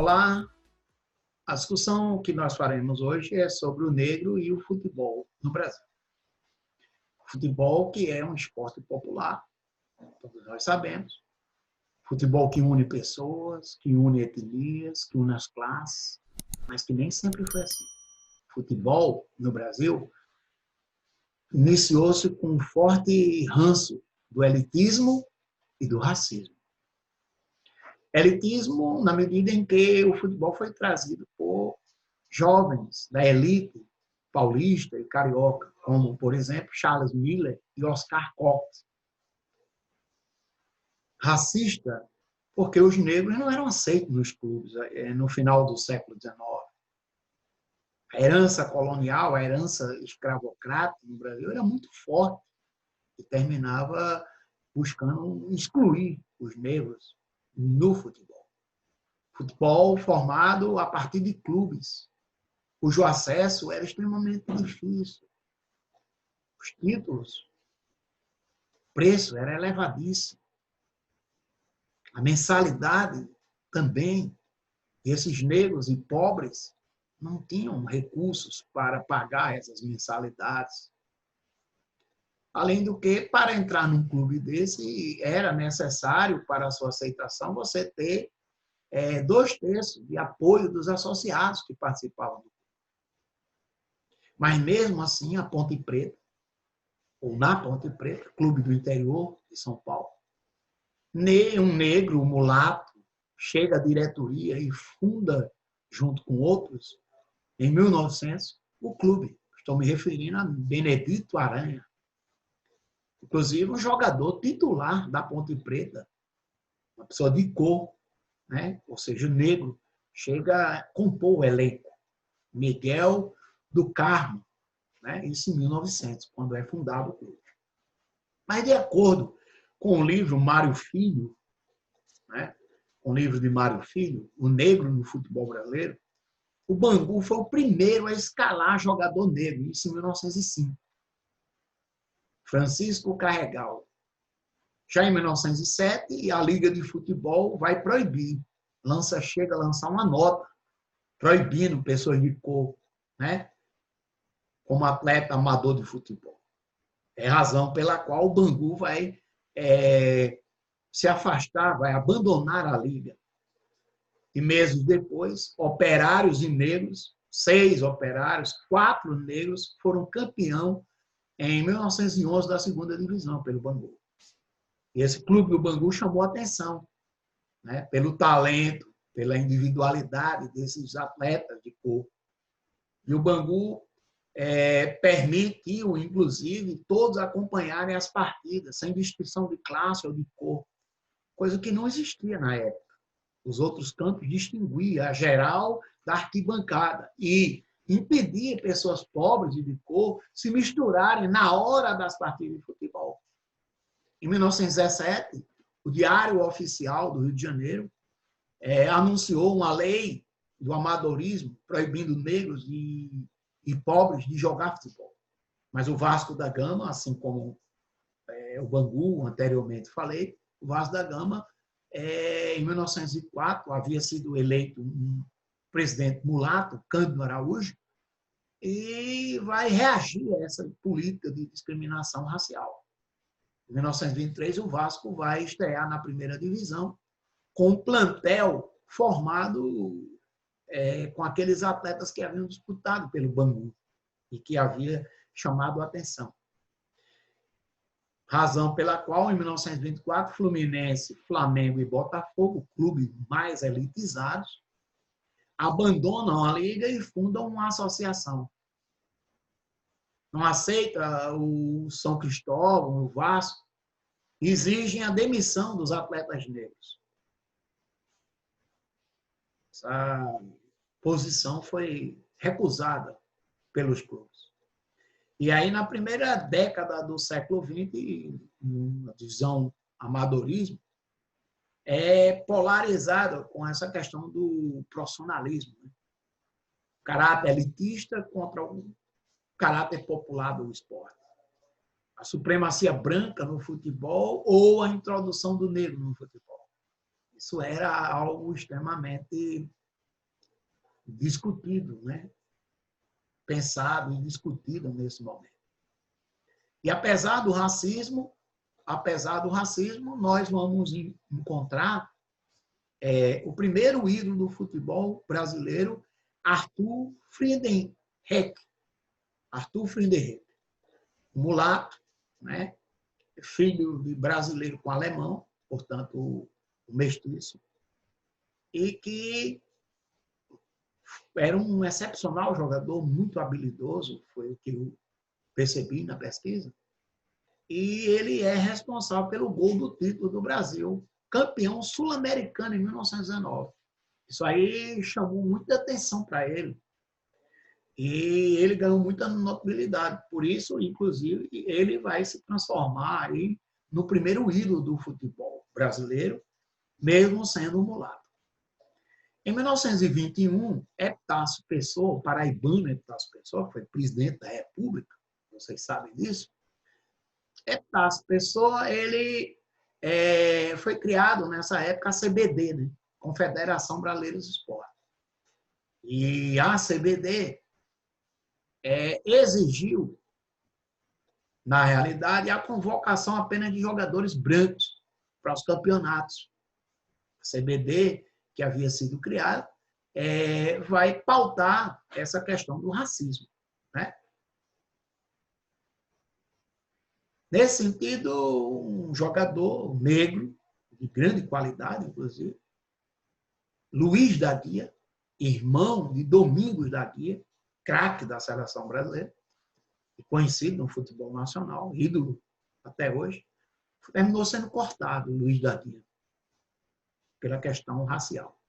Olá, a discussão que nós faremos hoje é sobre o negro e o futebol no Brasil. Futebol que é um esporte popular, todos nós sabemos. Futebol que une pessoas, que une etnias, que une as classes, mas que nem sempre foi assim. Futebol no Brasil iniciou-se com um forte ranço do elitismo e do racismo. Elitismo na medida em que o futebol foi trazido por jovens da elite paulista e carioca, como, por exemplo, Charles Miller e Oscar Cox. Racista, porque os negros não eram aceitos nos clubes no final do século XIX. A herança colonial, a herança escravocrata no Brasil era muito forte e terminava buscando excluir os negros no futebol. Futebol formado a partir de clubes, cujo acesso era extremamente difícil. Os títulos, o preço era elevadíssimo. A mensalidade também. Esses negros e pobres não tinham recursos para pagar essas mensalidades. Além do que, para entrar num clube desse, era necessário, para a sua aceitação, você ter 2/3 de apoio dos associados que participavam do clube. Mas, mesmo assim, a Ponte Preta, ou na Ponte Preta, clube do interior de São Paulo, um negro, um mulato, chega à diretoria e funda, junto com outros, em 1900, o clube. Estou me referindo a Benedito Aranha. Inclusive, um jogador titular da Ponte Preta, uma pessoa de cor, né? Ou seja, negro, chega a compor o elenco. Miguel do Carmo, né? Isso em 1900, quando é fundado o clube. Mas, de acordo com o livro Mário Filho, né? Com o livro de Mário Filho, O Negro no Futebol Brasileiro, o Bangu foi o primeiro a escalar jogador negro, isso em 1905. Francisco Carregal. Já em 1907, a Liga de Futebol vai proibir, chega a lançar uma nota proibindo pessoas de cor, né, como atleta amador de futebol. É a razão pela qual o Bangu vai se afastar, vai abandonar a Liga. E meses depois, operários e negros, 6 operários, 4 negros, foram campeão em 1911 da segunda divisão pelo Bangu. E esse clube do Bangu chamou a atenção, né, pelo talento, pela individualidade desses atletas de cor. E o Bangu permitiu, inclusive, todos acompanharem as partidas, sem distinção de classe ou de cor, coisa que não existia na época. Os outros campos distinguiam a geral da arquibancada e impedia pessoas pobres e de cor se misturarem na hora das partidas de futebol. Em 1917, o Diário Oficial do Rio de Janeiro anunciou uma lei do amadorismo proibindo negros e pobres de jogar futebol. Mas o Vasco da Gama, assim como o Bangu, anteriormente falei, o Vasco da Gama, em 1904, havia sido eleito um presidente mulato, Cândido Araújo, e vai reagir a essa política de discriminação racial. Em 1923, o Vasco vai estrear na primeira divisão com um plantel formado com aqueles atletas que haviam disputado pelo Bangu e que havia chamado a atenção. Razão pela qual, em 1924, Fluminense, Flamengo e Botafogo, clubes mais elitizados, abandonam a liga e fundam uma associação. Não aceita o São Cristóvão, o Vasco, exigem a demissão dos atletas negros. Essa posição foi recusada pelos clubes. E aí, na primeira década do século XX, na divisão amadorismo, é polarizada com essa questão do profissionalismo. Né? Caráter elitista contra o caráter popular do esporte. A supremacia branca no futebol ou a introdução do negro no futebol. Isso era algo extremamente discutido, né? Pensado e discutido nesse momento. E apesar do racismo, nós vamos encontrar o primeiro ídolo do futebol brasileiro, Arthur Friedenreich. Arthur Friedenreich, mulato, né? Filho de brasileiro com alemão, portanto, o mestiço, e que era um excepcional jogador, muito habilidoso, foi o que eu percebi na pesquisa, e ele é responsável pelo gol do título do Brasil, campeão sul-americano em 1919. Isso aí chamou muita atenção para ele. E ele ganhou muita notabilidade. Por isso, inclusive, ele vai se transformar aí no primeiro ídolo do futebol brasileiro, mesmo sendo um mulato. Em 1921, Epitácio Pessoa, o paraibano Epitácio Pessoa, que foi presidente da República, vocês sabem disso, Epitácio Pessoa, ele foi criado nessa época a CBD, né? Confederação Brasileira dos Esportes. E a CBD exigiu, na realidade, a convocação apenas de jogadores brancos para os campeonatos. A CBD, que havia sido criada, vai pautar essa questão do racismo, né? Nesse sentido, um jogador negro, de grande qualidade, inclusive, Luiz da Guia, irmão de Domingos da Guia, craque da seleção brasileira, conhecido no futebol nacional, ídolo até hoje, terminou sendo cortado, Luiz da Guia, pela questão racial.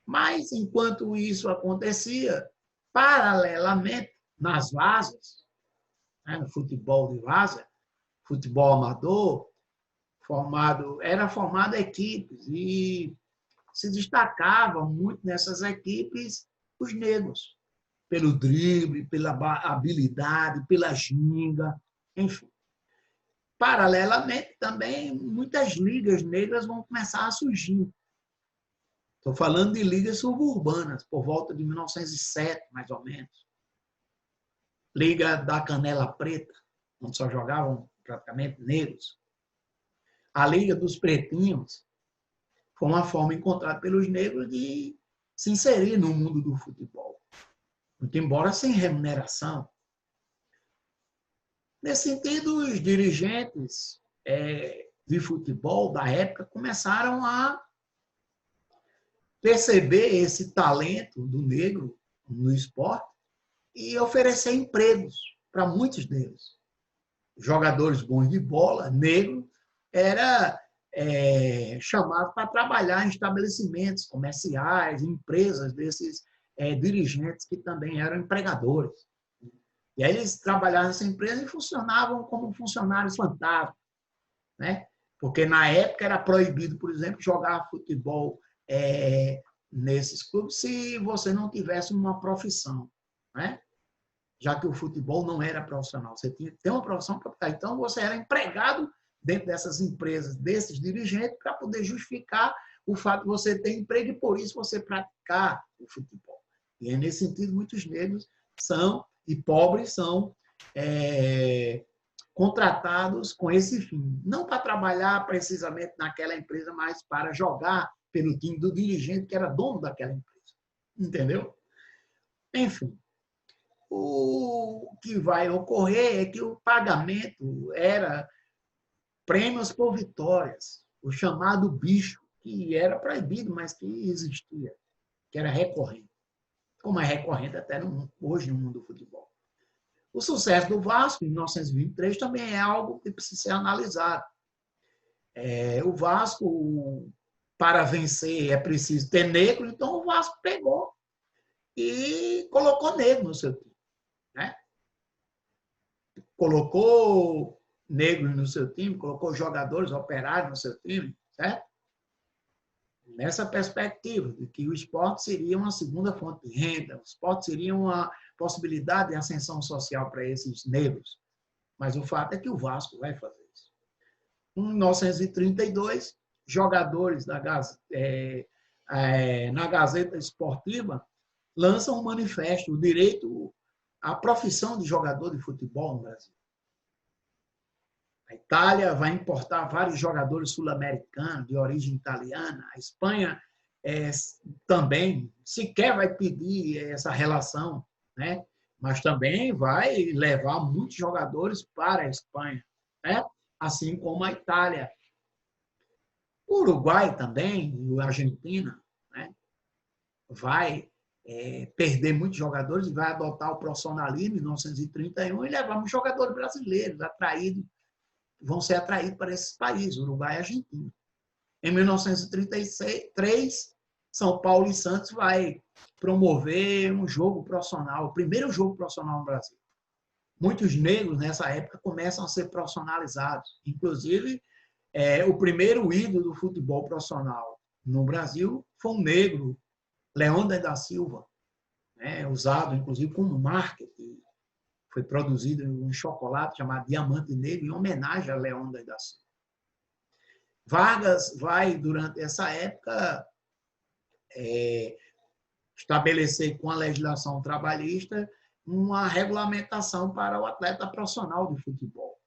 Mas, enquanto isso acontecia, paralelamente, nas várzeas, né, no futebol de várzea, futebol amador, era formado equipes e se destacavam muito nessas equipes os negros, pelo drible, pela habilidade, pela ginga, enfim. Paralelamente, também, muitas ligas negras vão começar a surgir. Estou falando de ligas suburbanas, por volta de 1907, mais ou menos. Liga da Canela Preta, onde só jogavam praticamente negros. A Liga dos Pretinhos foi uma forma encontrada pelos negros de se inserir no mundo do futebol, muito embora sem remuneração. Nesse sentido, os dirigentes de futebol da época começaram a perceber esse talento do negro no esporte e oferecer empregos para muitos deles. Jogadores bons de bola, negro, era chamado para trabalhar em estabelecimentos comerciais, empresas desses dirigentes que também eram empregadores. E aí eles trabalhavam nessa empresa e funcionavam como funcionários fantasmas, né? Porque na época era proibido, por exemplo, jogar futebol nesses clubes se você não tivesse uma profissão, né? Já que o futebol não era profissional, você tinha que ter uma profissão para ficar. Então você era empregado dentro dessas empresas, desses dirigentes, para poder justificar o fato de você ter emprego e por isso você praticar o futebol. E nesse sentido, muitos negros e pobres são contratados com esse fim. Não para trabalhar precisamente naquela empresa, mas para jogar pelo time do dirigente que era dono daquela empresa. Entendeu? Enfim, o que vai ocorrer é que o pagamento era prêmios por vitórias, o chamado bicho, que era proibido, mas que existia, que era recorrente. Como é recorrente até hoje no mundo do futebol. O sucesso do Vasco, em 1923, também é algo que precisa ser analisado. O Vasco, para vencer, é preciso ter negro, então o Vasco pegou e colocou negro no seu time, né? Colocou negros no seu time, colocou jogadores operários no seu time, certo? Nessa perspectiva de que o esporte seria uma segunda fonte de renda, o esporte seria uma possibilidade de ascensão social para esses negros. Mas o fato é que o Vasco vai fazer isso. Em 1932, jogadores na Gazeta Esportiva lança um manifesto, o direito à profissão de jogador de futebol no Brasil. A Itália vai importar vários jogadores sul-americanos de origem italiana. A Espanha também sequer vai pedir essa relação, né? Mas também vai levar muitos jogadores para a Espanha, né? Assim como a Itália. O Uruguai também, e a Argentina, né? Vai perder muitos jogadores e vai adotar o profissionalismo em 1931 e levar muitos jogadores brasileiros vão ser atraídos para esses países, Uruguai e Argentina. Em 1933, São Paulo e Santos vai promover um jogo profissional, o primeiro jogo profissional no Brasil. Muitos negros, nessa época, começam a ser profissionalizados. Inclusive, o primeiro ídolo do futebol profissional no Brasil foi um negro, Leônidas da Silva, né, usado, inclusive, como marketing. Foi produzido um chocolate chamado Diamante Negro, em homenagem a Leônidas da Silva. Vargas vai, durante essa época, estabelecer com a legislação trabalhista uma regulamentação para o atleta profissional de futebol,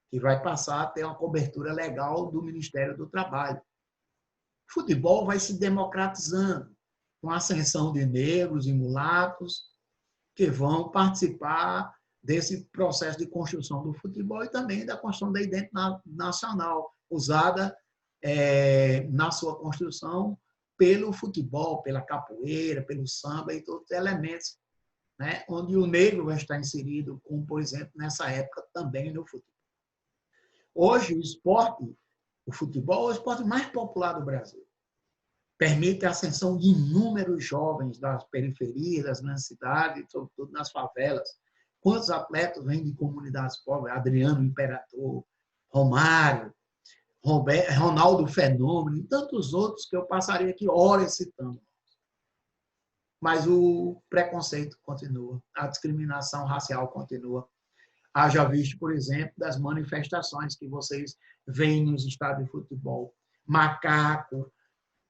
que vai passar a ter uma cobertura legal do Ministério do Trabalho. O futebol vai se democratizando, com a ascensão de negros e mulatos, que vão participar desse processo de construção do futebol e também da construção da identidade nacional, usada na sua construção pelo futebol, pela capoeira, pelo samba e todos os elementos, né, onde o negro vai estar inserido, como, por exemplo, nessa época também no futebol. Hoje, o futebol é o esporte mais popular do Brasil. Permite a ascensão de inúmeros jovens das periferias, das grandes cidades, sobretudo nas favelas. Quantos atletas vêm de comunidades pobres? Adriano Imperador, Romário, Ronaldo Fenômeno e tantos outros que eu passaria aqui horas citando. Mas o preconceito continua, a discriminação racial continua. Haja visto, por exemplo, das manifestações que vocês veem nos estádios de futebol. Macaco,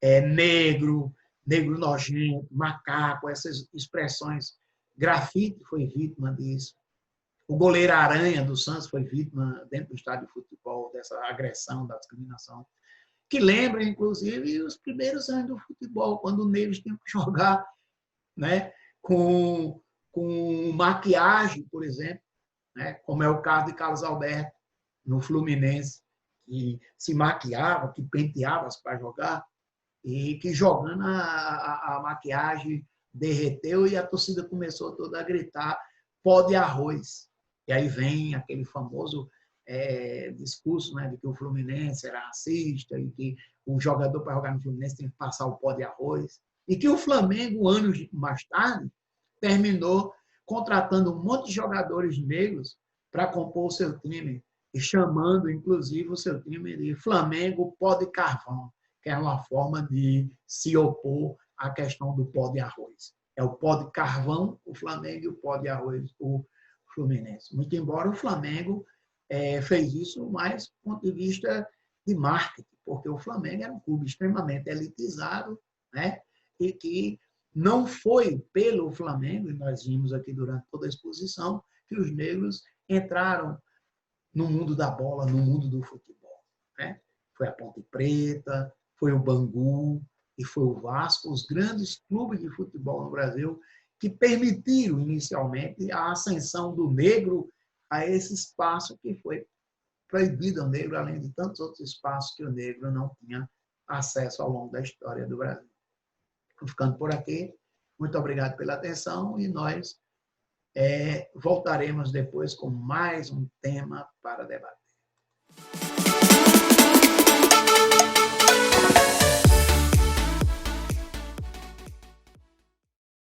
negro, negro nojento, macaco, essas expressões. Grafite foi vítima disso. O goleiro Aranha do Santos foi vítima dentro do estádio de futebol dessa agressão, da discriminação, que lembra, inclusive, os primeiros anos do futebol, quando os negros tinham que jogar, né, com maquiagem, por exemplo, né, como é o caso de Carlos Alberto, no Fluminense, que se maquiava, que penteava para jogar, e que jogando a maquiagem derreteu e a torcida começou toda a gritar pó de arroz. E aí vem aquele famoso discurso, né, de que o Fluminense era racista e que o jogador para jogar no Fluminense tem que passar o pó de arroz. E que o Flamengo, anos mais tarde, terminou contratando um monte de jogadores negros para compor o seu time e chamando, inclusive, o seu time de Flamengo Pó de Carvão, que é uma forma de se opor à questão do pó de arroz. É o pó de carvão, o Flamengo, e o pó de arroz, o Fluminense. Muito embora o Flamengo fez isso mais do ponto de vista de marketing, porque o Flamengo era um clube extremamente elitizado, né? E que não foi pelo Flamengo, e nós vimos aqui durante toda a exposição, que os negros entraram no mundo da bola, no mundo do futebol, né? Foi a Ponte Preta, foi o Bangu e foi o Vasco, os grandes clubes de futebol no Brasil, que permitiram inicialmente a ascensão do negro a esse espaço que foi proibido ao negro, além de tantos outros espaços que o negro não tinha acesso ao longo da história do Brasil. Estou ficando por aqui. Muito obrigado pela atenção e nós voltaremos depois com mais um tema para debater.